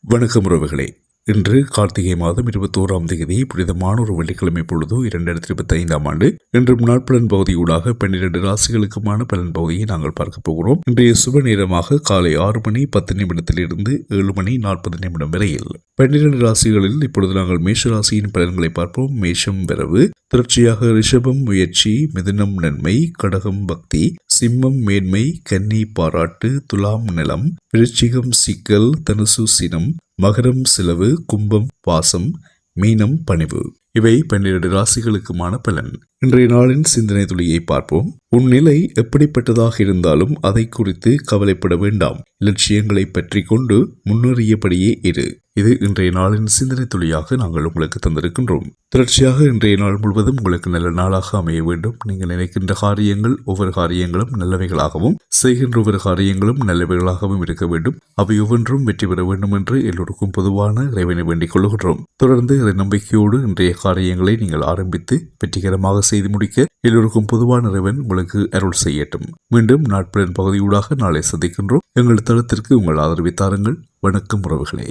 வணக்கம் உறவுகளே. இன்று கார்த்திகை மாதம் 21ஆம் தேதி புனிதமான ஒரு வெள்ளிக்கிழமை பொழுது 2025ஆம் ஆண்டு. இன்று நாட்பலன் பகுதியூடாக 12 ராசிகளுக்குமான பலன் பகுதியை நாங்கள் பார்க்க போகிறோம். இன்றைய சுப நேரமாக காலை 6 மணி 10 நிமிடத்திலிருந்து 7 மணி 40 நிமிடம் வரையில் 12 ராசிகளில் இப்பொழுது நாங்கள் மேஷ ராசியின் பலன்களை பார்ப்போம். மேஷம் வரவு, தொடர்ச்சியாக ரிஷபம் முயற்சி, மிதுனம் நன்மை, கடகம் பக்தி, சிம்மம் மேன்மை, கன்னி பாராட்டு, துலாம் நிலம், விருச்சிகம் சிக்கல், தனுசு சினம், மகரம் செலவு, கும்பம் பாசம், மீனம் பணிவு. இவை 12 ராசிகளுக்குமான பலன். இன்றைய நாளின் சிந்தனை துளியை பார்ப்போம். உன் நிலை எப்படிப்பட்டதாக இருந்தாலும் அதை குறித்து கவலைப்பட வேண்டாம். இலட்சியங்களை பற்றி கொண்டு முன்னேறியபடியே இரு. இது இன்றைய நாளின் சிந்தனை துளியாக நாங்கள் உங்களுக்கு தந்திருக்கின்றோம். தொடர்ச்சியாக இன்றைய நாள் முழுவதும் உங்களுக்கு நல்ல நாளாக அமைய வேண்டும். நீங்கள் நினைக்கின்ற காரியங்கள் ஒவ்வொரு காரியங்களும் நல்லவைகளாகவும், செய்கின்ற ஒவ்வொரு காரியங்களும் நல்லவைகளாகவும் இருக்க வேண்டும். அவை ஒவ்வொன்றும் வெற்றி பெற வேண்டும் என்று எல்லோருக்கும் பொதுவான இறைவனை வேண்டிக் கொள்கிறோம். தொடர்ந்து இறை நம்பிக்கையோடு இன்றைய காரியங்களை நீங்கள் ஆரம்பித்து வெற்றிகரமாக செய்து முடிக்க எல்லோருக்கும் பொதுவான இறைவன் உங்களுக்கு அருள் செய்யட்டும். மீண்டும் நாட்பலன் பகுதியூடாக நாளை சந்திக்கின்றோம். எங்கள் தளத்திற்கு உங்கள் ஆதரவை தாருங்கள். வணக்கம் உறவுகளே.